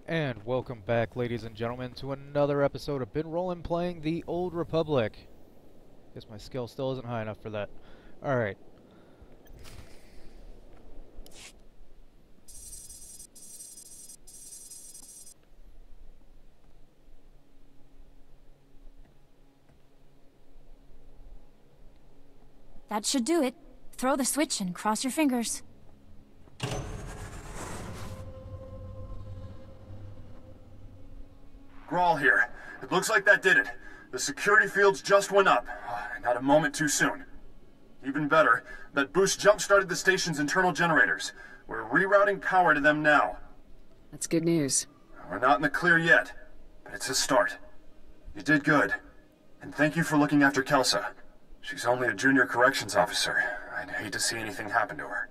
And welcome back, ladies and gentlemen, to another episode of Been Rollin' playing the Old Republic. Guess my skill still isn't high enough for that. Alright. That should do it. Throw the switch and cross your fingers. Grawl here. It looks like that did it. The security fields just went up. Not a moment too soon. Even better, that boost jump-started the station's internal generators. We're rerouting power to them now. That's good news. We're not in the clear yet, but it's a start. You did good. And thank you for looking after Kelsa. She's only a junior corrections officer. I'd hate to see anything happen to her.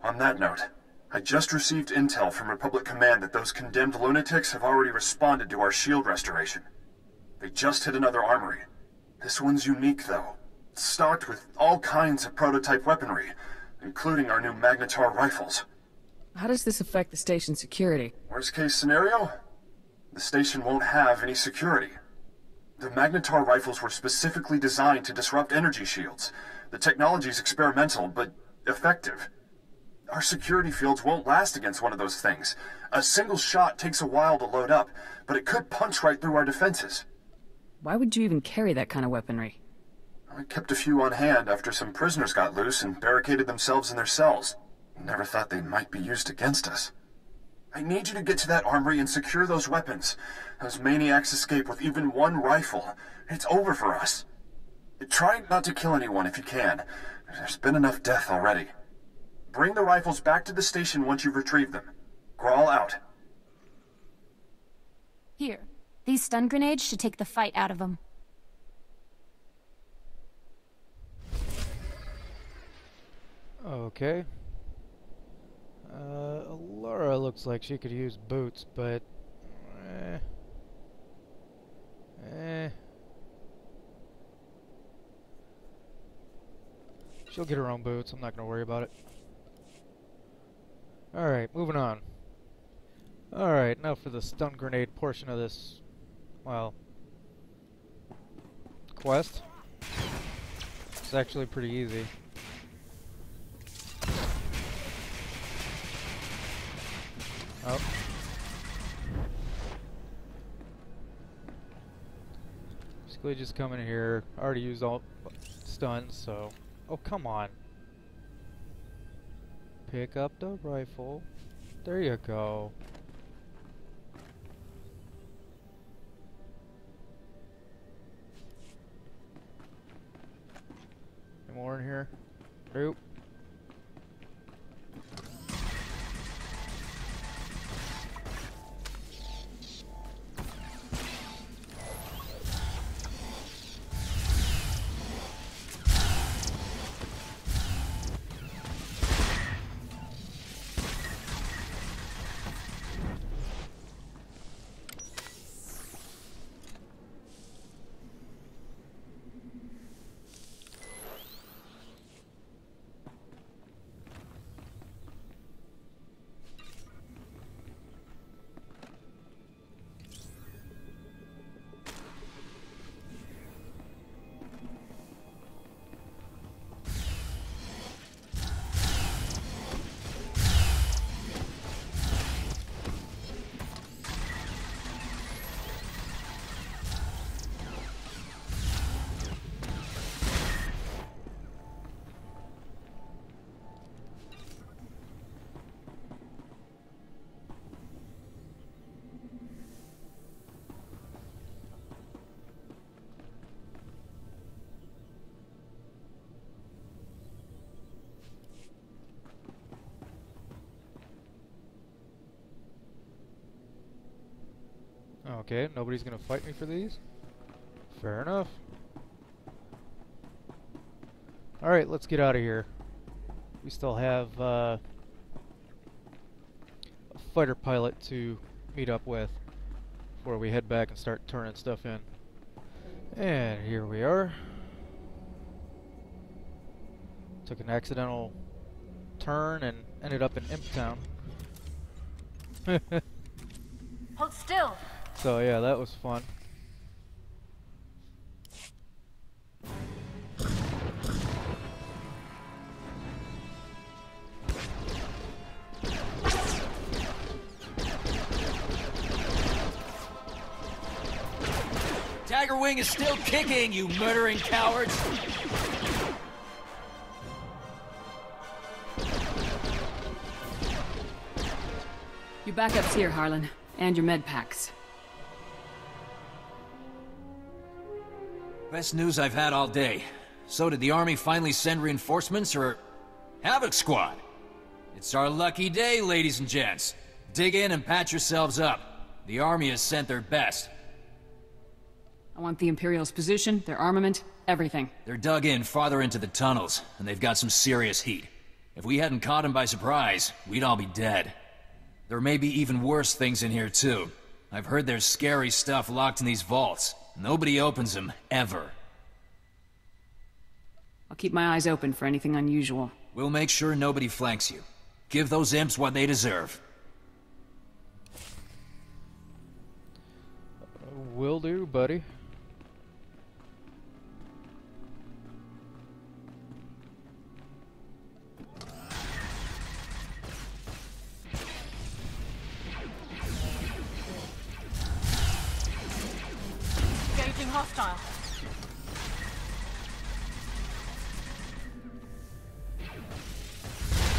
On that note, I just received intel from Republic Command that those condemned lunatics have already responded to our shield restoration. They just hit another armory. This one's unique, though. It's stocked with all kinds of prototype weaponry, including our new Magnetar rifles. How does this affect the station's security? Worst case scenario? The station won't have any security. The Magnetar rifles were specifically designed to disrupt energy shields. The technology's experimental, but effective. Our security fields won't last against one of those things. A single shot takes a while to load up, but it could punch right through our defenses. Why would you even carry that kind of weaponry? I kept a few on hand after some prisoners got loose and barricaded themselves in their cells. Never thought they might be used against us. I need you to get to that armory and secure those weapons. Those maniacs escape with even one rifle. It's over for us. Try not to kill anyone if you can. There's been enough death already. Bring the rifles back to the station once you've retrieved them. Grawl out. Here. These stun grenades should take the fight out of them. Okay. Laura looks like she could use boots, but... She'll get her own boots, I'm not gonna worry about it. Alright, moving on. Alright, now for the stun grenade portion of this, well, quest. It's actually pretty easy. Oh. Basically just come in here. I already used all stuns, so... Oh, come on. Pick up the rifle. There you go. Any more in here? Nope. Okay, nobody's gonna fight me for these? Fair enough. Alright, let's get out of here. We still have a fighter pilot to meet up with before we head back and start turning stuff in. And here we are. Took an accidental turn and ended up in Imp Town. Hold still. So yeah, that was fun. Tiger Wing is still kicking, you murdering cowards! Your backup's here, Harlan. And your med packs. Best news I've had all day. So did the Army finally send reinforcements, or... Havoc Squad? It's our lucky day, ladies and gents. Dig in and patch yourselves up. The Army has sent their best. I want the Imperials' position, their armament, everything. They're dug in farther into the tunnels, and they've got some serious heat. If we hadn't caught them by surprise, we'd all be dead. There may be even worse things in here, too. I've heard there's scary stuff locked in these vaults. Nobody opens them, ever. I'll keep my eyes open for anything unusual. We'll make sure nobody flanks you. Give those imps what they deserve. Will do, buddy. Engaging hostile.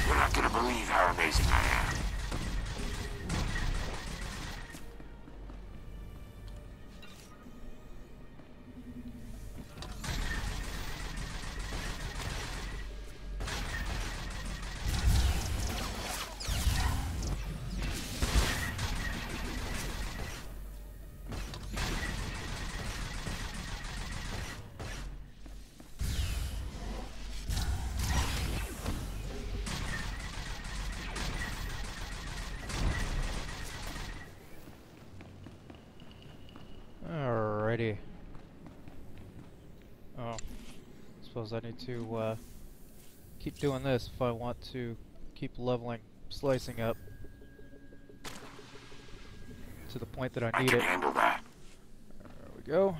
You're not gonna believe how amazing I am. Alrighty. Oh, suppose I need to keep doing this if I want to keep leveling, slicing up to the point that I need can it. handle that. There we go.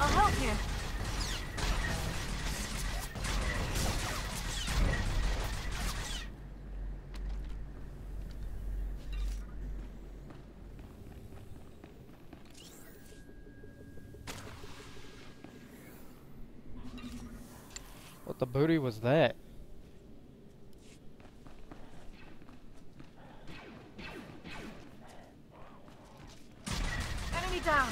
I'll help you. What the booty was that? Enemy down.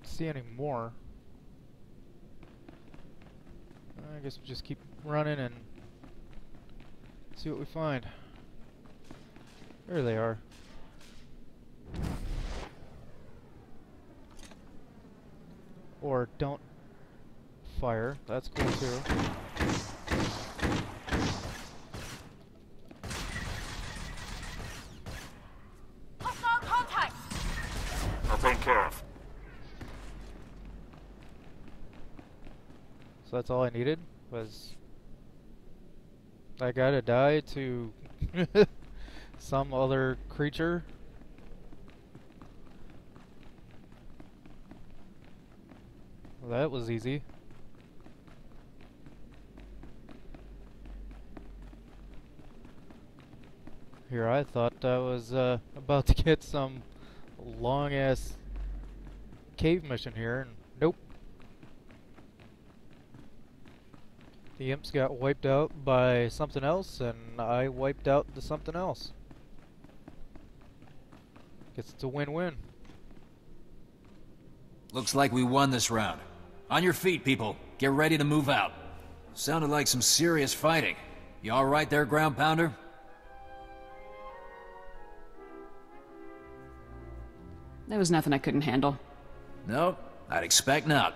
See any more. I guess we'll just keep running and see what we find. There they are. Or don't fire. That's cool too. Hostile contact. I'll take care of. So that's all I needed was I gotta die to some other creature. Well, that was easy. Here, I thought I was about to get some long-ass cave mission here, and nope. The imps got wiped out by something else, and I wiped out the something else. Guess it's a win-win. Looks like we won this round. On your feet, people. Get ready to move out. Sounded like some serious fighting. You all right there, ground pounder? There was nothing I couldn't handle. No, I'd expect not.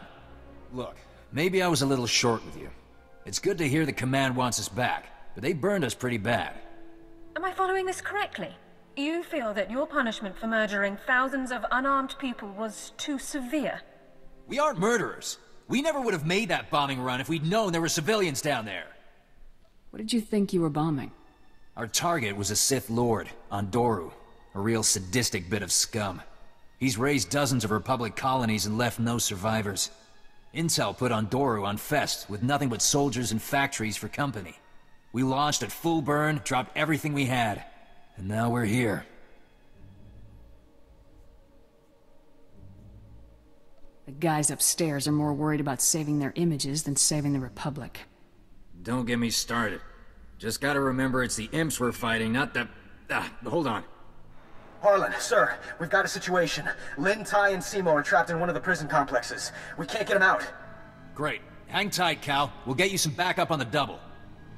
Look, maybe I was a little short with you. It's good to hear the command wants us back, but they burned us pretty bad. Am I following this correctly? You feel that your punishment for murdering thousands of unarmed people was too severe? We aren't murderers. We never would have made that bombing run if we'd known there were civilians down there. What did you think you were bombing? Our target was a Sith Lord, Andoru, a real sadistic bit of scum. He's raised dozens of Republic colonies and left no survivors. Intel put Andoru on Fest with nothing but soldiers and factories for company. We launched at full burn, dropped everything we had, and now we're here. The guys upstairs are more worried about saving their images than saving the Republic. Don't get me started. Just gotta remember it's the imps we're fighting, not the... hold on. Harlan, sir, we've got a situation. Lin, Ty, and Seymour are trapped in one of the prison complexes. We can't get them out. Great. Hang tight, Cal. We'll get you some backup on the double.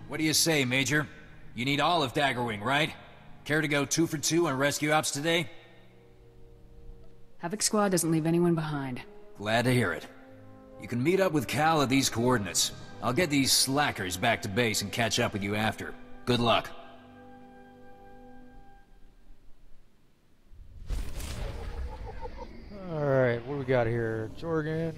What do you say, Major? You need all of Daggerwing, right? Care to go 2 for 2 on rescue ops today? Havoc Squad doesn't leave anyone behind. Glad to hear it. You can meet up with Cal at these coordinates. I'll get these slackers back to base and catch up with you after. Good luck. Alright, what do we got here? Jorgen,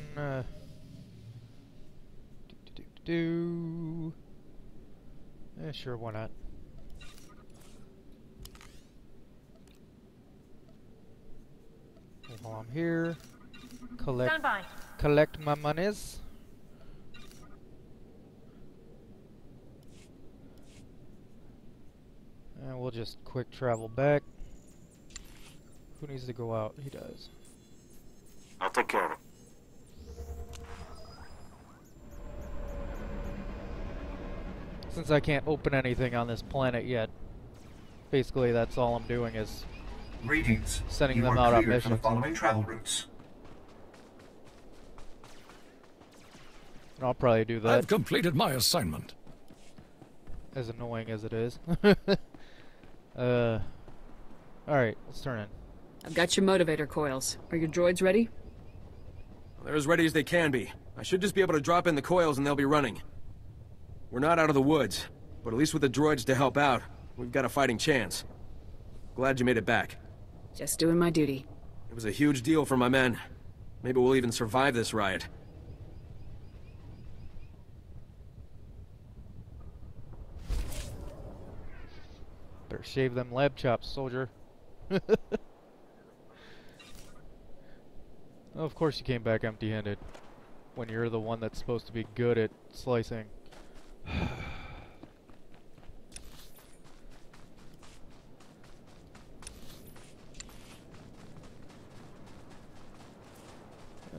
Yeah, sure, why not? While I'm here, Stand by. collect my monies. And we'll just quick travel back. Who needs to go out? He does. I'll take care of it. Since I can't open anything on this planet yet, basically that's all I'm doing is Greetings. sending You them are out on cleared for the missions. following travel routes. And I'll probably do that, I've completed my assignment. as annoying as it is. Alright, let's turn in. I've got your motivator coils. Are your droids ready? They're as ready as they can be. I should just be able to drop in the coils and they'll be running. We're not out of the woods, but at least with the droids to help out, we've got a fighting chance. Glad you made it back. Just doing my duty. It was a huge deal for my men. Maybe we'll even survive this riot. Better shave them lab chops, soldier. Of course you came back empty-handed, when you're the one that's supposed to be good at slicing.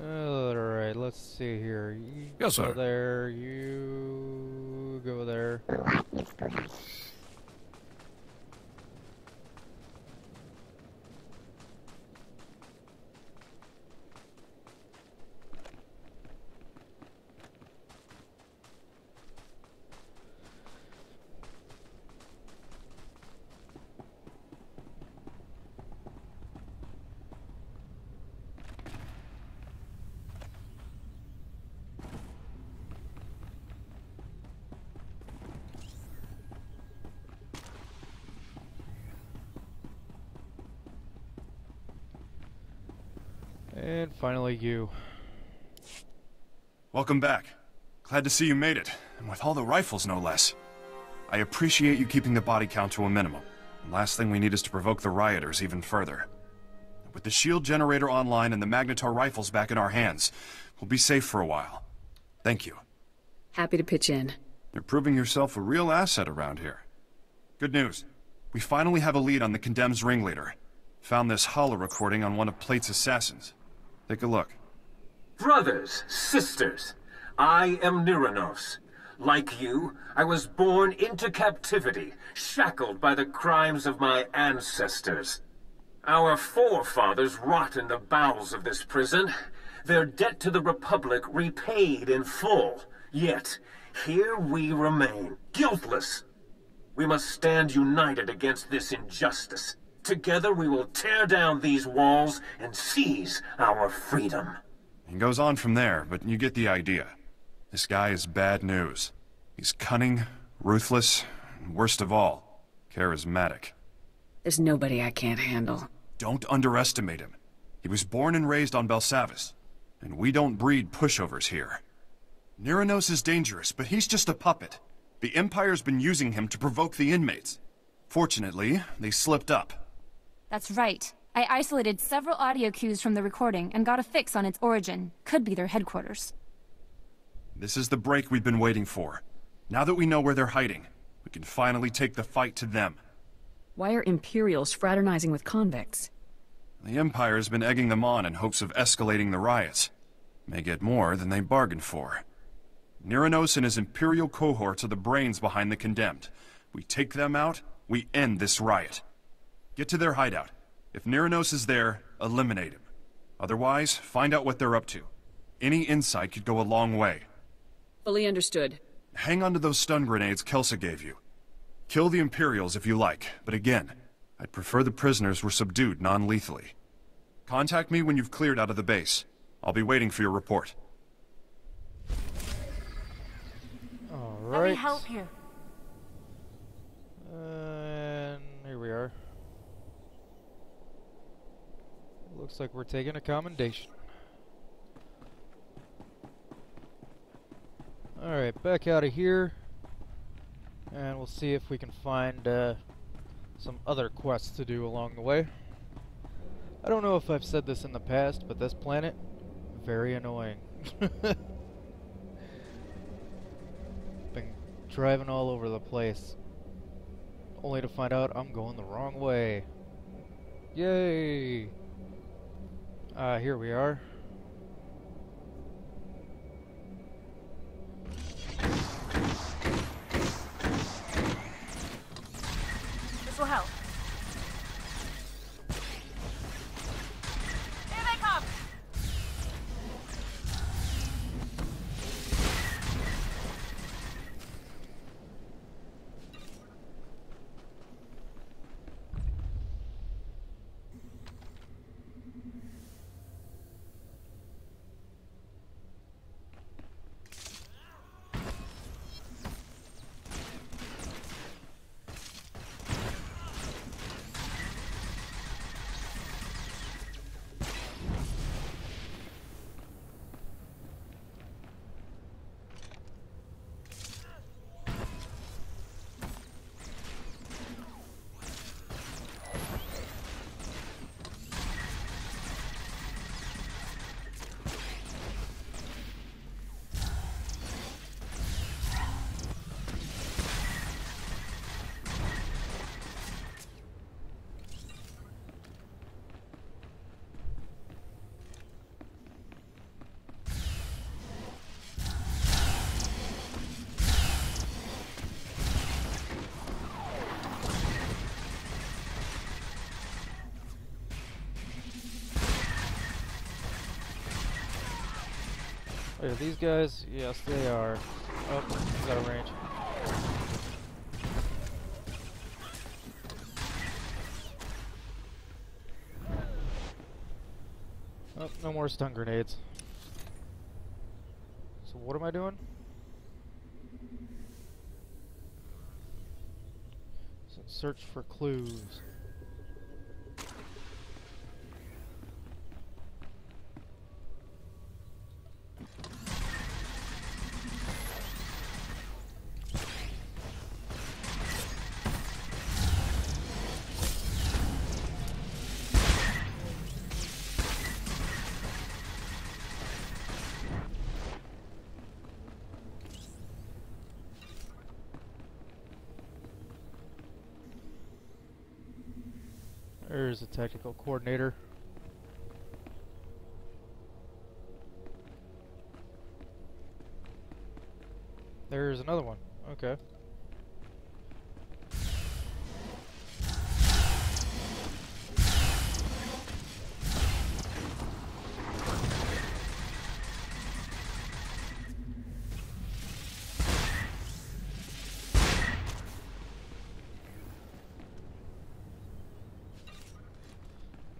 Alright, let's see here. You Yes, go sir. there, you go there. And finally you. Welcome back. Glad to see you made it, and with all the rifles no less. I appreciate you keeping the body count to a minimum. The last thing we need is to provoke the rioters even further. With the shield generator online and the Magnetar rifles back in our hands, we'll be safe for a while. Thank you. Happy to pitch in. You're proving yourself a real asset around here. Good news. We finally have a lead on the Condemned's ringleader. Found this holo recording on one of Plate's assassins. Take a look. Brothers, sisters, I am Nyranos. Like you, I was born into captivity, shackled by the crimes of my ancestors. Our forefathers rot in the bowels of this prison, their debt to the Republic repaid in full. Yet, here we remain, guiltless. We must stand united against this injustice. Together we will tear down these walls and seize our freedom. It goes on from there, but you get the idea. This guy is bad news. He's cunning, ruthless, and worst of all, charismatic. There's nobody I can't handle. Don't underestimate him. He was born and raised on Belsavis, and we don't breed pushovers here. Nyranos is dangerous, but he's just a puppet. The Empire's been using him to provoke the inmates. Fortunately, they slipped up. That's right. I isolated several audio cues from the recording and got a fix on its origin. Could be their headquarters. This is the break we've been waiting for. Now that we know where they're hiding, we can finally take the fight to them. Why are Imperials fraternizing with convicts? The Empire's been egging them on in hopes of escalating the riots. May get more than they bargained for. Nyranos and his Imperial cohorts are the brains behind the Condemned. We take them out, we end this riot. Get to their hideout. If Nyranos is there, eliminate him. Otherwise, find out what they're up to. Any insight could go a long way. Fully understood. Hang on to those stun grenades Kelsa gave you. Kill the Imperials if you like, but again, I'd prefer the prisoners were subdued non-lethally. Contact me when you've cleared out of the base. I'll be waiting for your report. Let me help you. And here we are. Looks like we're taking a commendation. Alright, back out of here. And we'll see if we can find some other quests to do along the way. I don't know if I've said this in the past, but this planet, very annoying. Been driving all over the place, only to find out I'm going the wrong way. Yay! Here we are. This will help. Here they come! Wait, are these guys? Yes, they are. Oh, he's out of range. Oh, no more stun grenades. So what am I doing? Search for clues. There's a tactical coordinator. There's another one. Okay.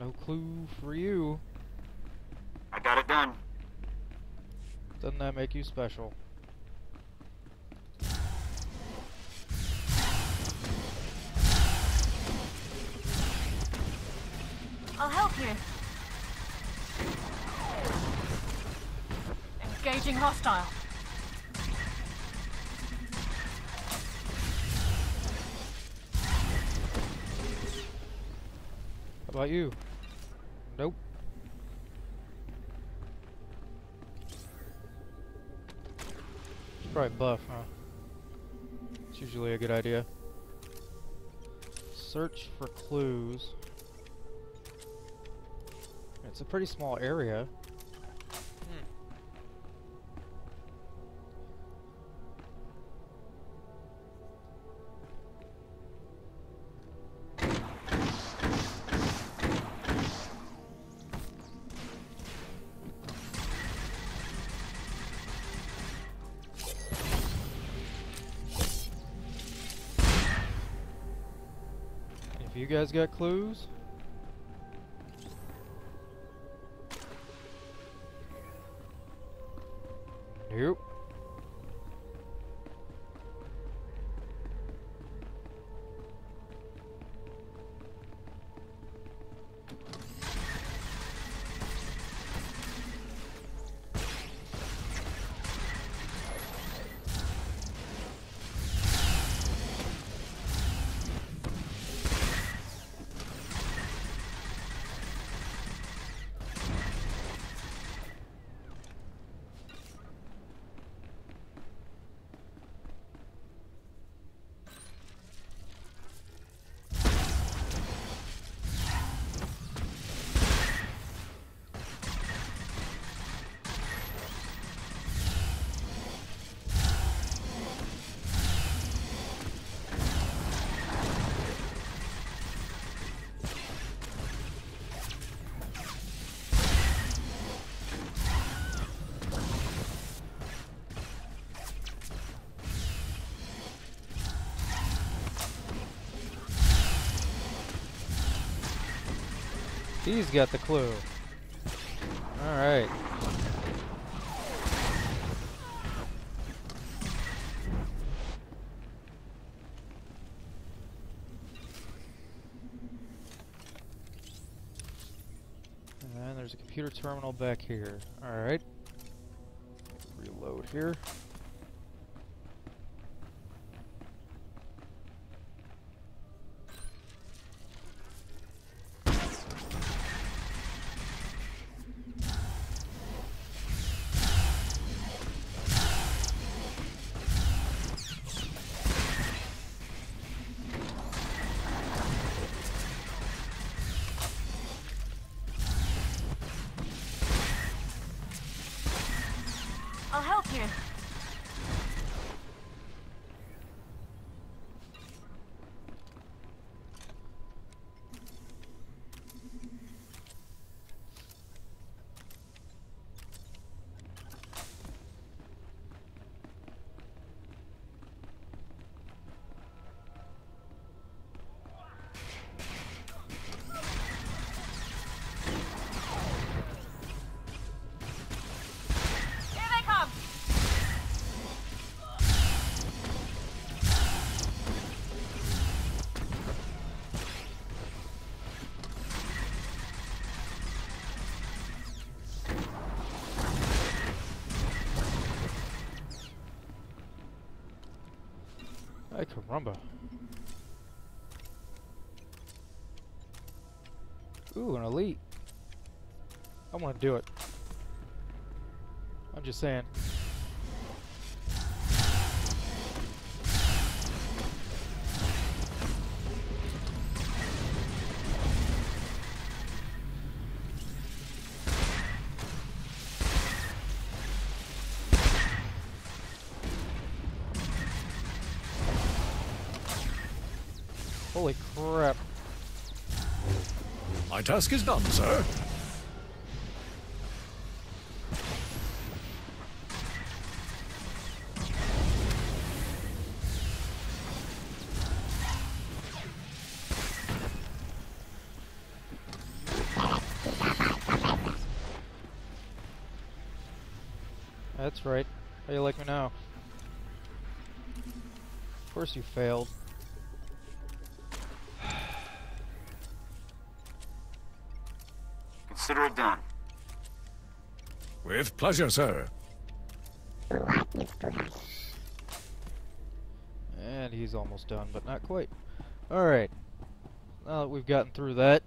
No clue for you. I got it done. Doesn't that make you special? I'll help you. Engaging hostile. How about you? Nope. Should probably buff, huh? It's usually a good idea. Search for clues. It's a pretty small area. If you guys got clues? Nope. He's got the clue. Alright. And then there's a computer terminal back here. Alright. Reload here. I'll help you. Ay, caramba. Ooh, an elite. I want to do it. I'm just saying. Holy crap. My task is done, sir. That's right. How you like me now? Of course you failed. Consider it done. With pleasure, sir. And he's almost done, but not quite. Alright. Now that we've gotten through that,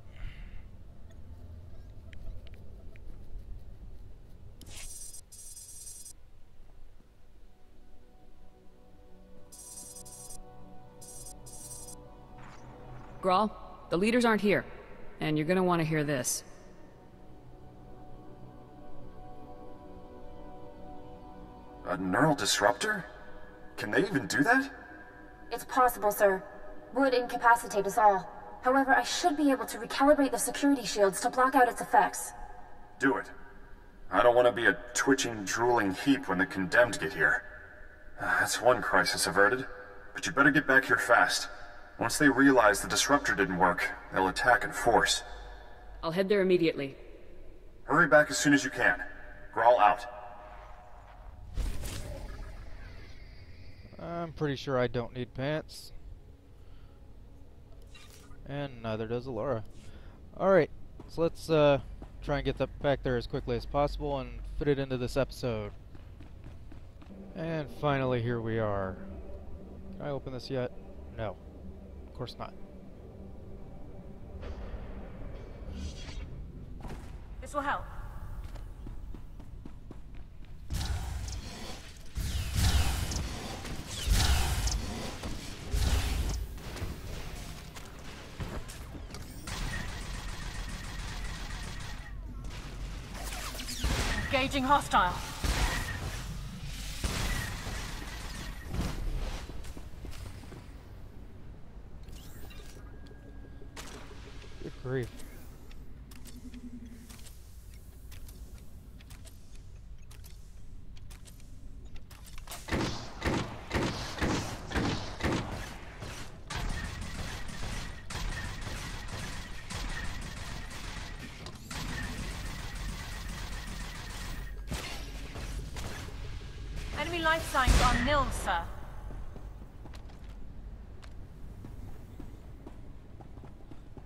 Grawl, the leaders aren't here, and you're gonna want to hear this. A neural disruptor? Can they even do that? It's possible, sir. Would incapacitate us all. However, I should be able to recalibrate the security shields to block out its effects. Do it. I don't want to be a twitching, drooling heap when the condemned get here. That's one crisis averted. But you better get back here fast. Once they realize the disruptor didn't work, they'll attack in force. I'll head there immediately. Hurry back as soon as you can. Grawl out. I'm pretty sure I don't need pants. And neither does Alora. Alright, so let's try and get that back there as quickly as possible and fit it into this episode. And finally, here we are. Can I open this yet? No. Of course not. This will help. Engaging hostile. Good grief. Enemy life signs are nil, sir.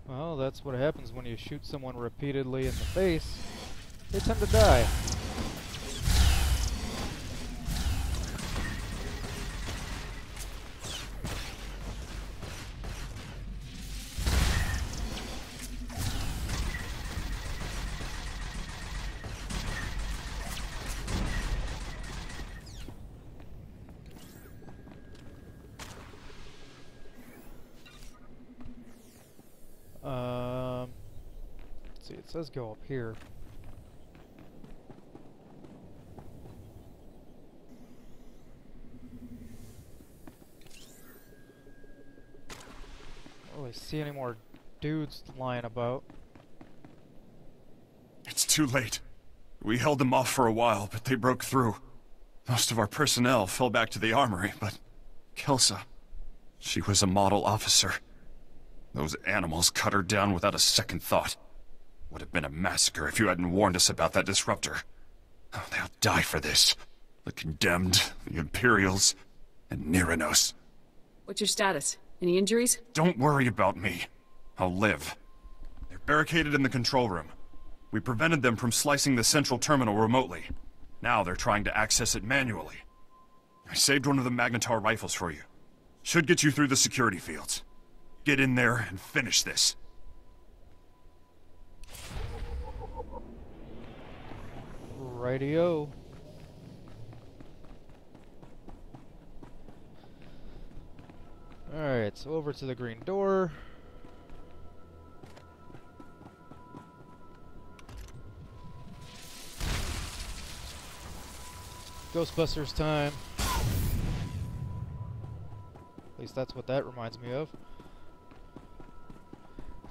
Well, that's what happens when you shoot someone repeatedly in the face. They tend to die. Let's see, it says go up here. Don't really see any more dudes lying about. It's too late. We held them off for a while, but they broke through. Most of our personnel fell back to the armory, but Kelsa, she was a model officer. Those animals cut her down without a second thought. Would have been a massacre if you hadn't warned us about that disruptor. Oh, they'll die for this. The Condemned, the Imperials, and Niranos. What's your status? Any injuries? Don't worry about me. I'll live. They're barricaded in the control room. We prevented them from slicing the central terminal remotely. Now they're trying to access it manually. I saved one of the Magnetar rifles for you. Should get you through the security fields. Get in there and finish this. Rightio. Alright, so over to the green door. Ghostbusters time. At least that's what that reminds me of.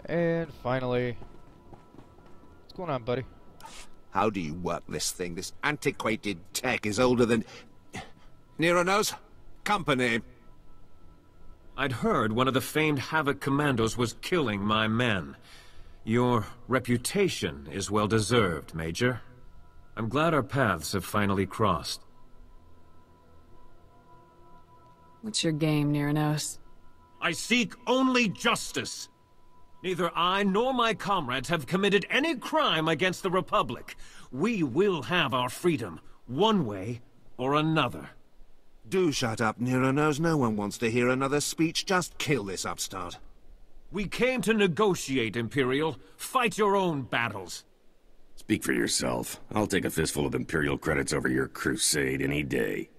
And finally... What's going on, buddy? How do you work this thing? This antiquated tech is older than... Nero knows? Company. I'd heard one of the famed Havoc commandos was killing my men. Your reputation is well deserved, Major. I'm glad our paths have finally crossed. What's your game, Niranos? I seek only justice. Neither I nor my comrades have committed any crime against the Republic. We will have our freedom, one way or another. Do shut up, Nero knows. No one wants to hear another speech. Just kill this upstart. We came to negotiate, Imperial. Fight your own battles. Speak for yourself. I'll take a fistful of Imperial credits over your crusade any day.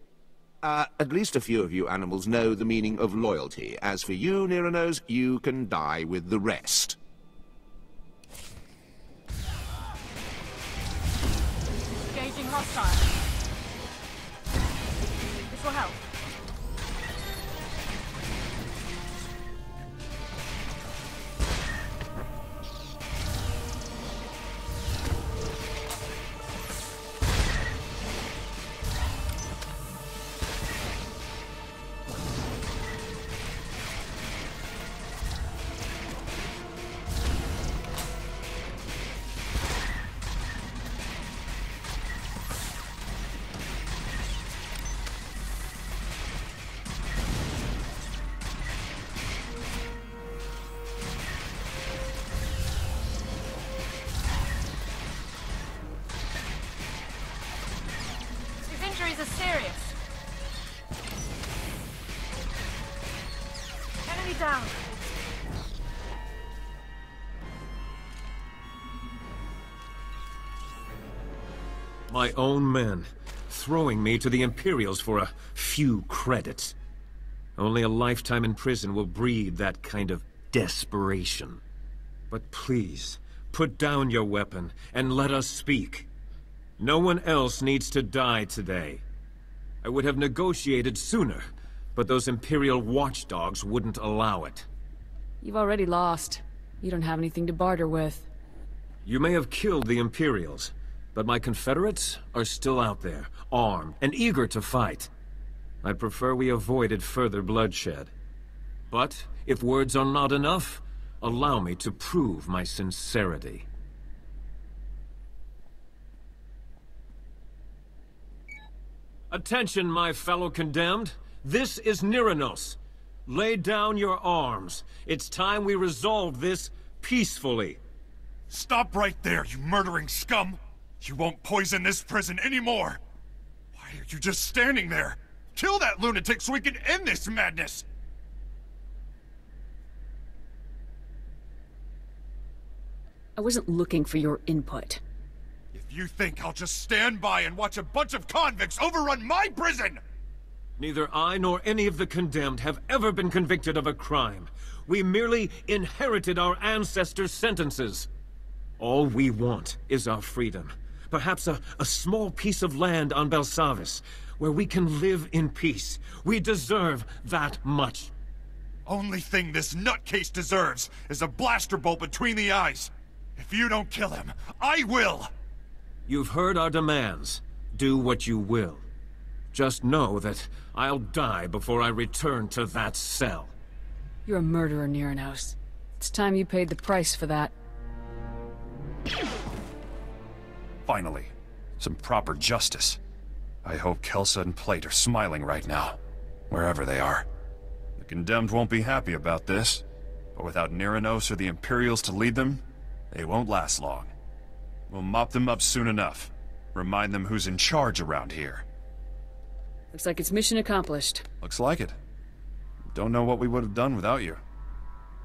At least a few of you animals know the meaning of loyalty. As for you, Nero knows, you can die with the rest. Engaging hostile. This will help. Injuries are serious. Enemy down. My own men, throwing me to the Imperials for a few credits. Only a lifetime in prison will breed that kind of desperation. But please, put down your weapon and let us speak. No one else needs to die today. I would have negotiated sooner, but those Imperial watchdogs wouldn't allow it. You've already lost. You don't have anything to barter with. You may have killed the Imperials, but my Confederates are still out there, armed and eager to fight. I prefer we avoided further bloodshed. But if words are not enough, allow me to prove my sincerity. Attention, my fellow condemned. This is Niranos. Lay down your arms. It's time we resolve this peacefully. Stop right there, you murdering scum! You won't poison this prison anymore! Why are you just standing there? Kill that lunatic so we can end this madness! I wasn't looking for your input. If you think I'll just stand by and watch a bunch of convicts overrun my prison! Neither I nor any of the condemned have ever been convicted of a crime. We merely inherited our ancestors' sentences. All we want is our freedom. Perhaps a small piece of land on Belsavis, where we can live in peace. We deserve that much. Only thing this nutcase deserves is a blaster bolt between the eyes. If you don't kill him, I will! You've heard our demands. Do what you will. Just know that I'll die before I return to that cell. You're a murderer, Niranos. It's time you paid the price for that. Finally, some proper justice. I hope Kelsa and Plate are smiling right now, wherever they are. The condemned won't be happy about this, but without Niranos or the Imperials to lead them, they won't last long. We'll mop them up soon enough. Remind them who's in charge around here. Looks like it's mission accomplished. Looks like it. Don't know what we would have done without you.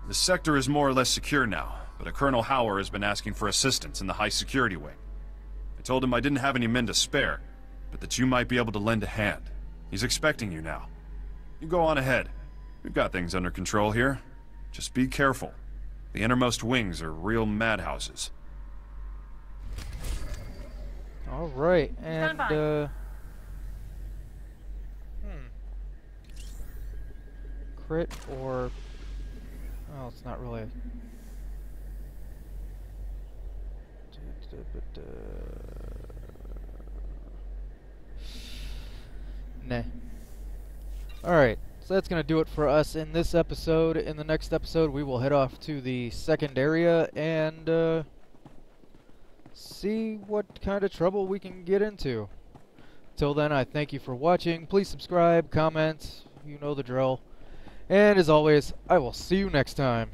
The sector is more or less secure now, but a Colonel Hauer has been asking for assistance in the high security wing. I told him I didn't have any men to spare, but that you might be able to lend a hand. He's expecting you now. You go on ahead. We've got things under control here. Just be careful. The innermost wings are real madhouses. Alright, and, crit or... Oh, it's not really... Nah. Alright, so that's going to do it for us in this episode. In the next episode, we will head off to the second area and see what kind of trouble we can get into. Till then, I thank you for watching. Please subscribe, comment, you know the drill. And as always, I will see you next time.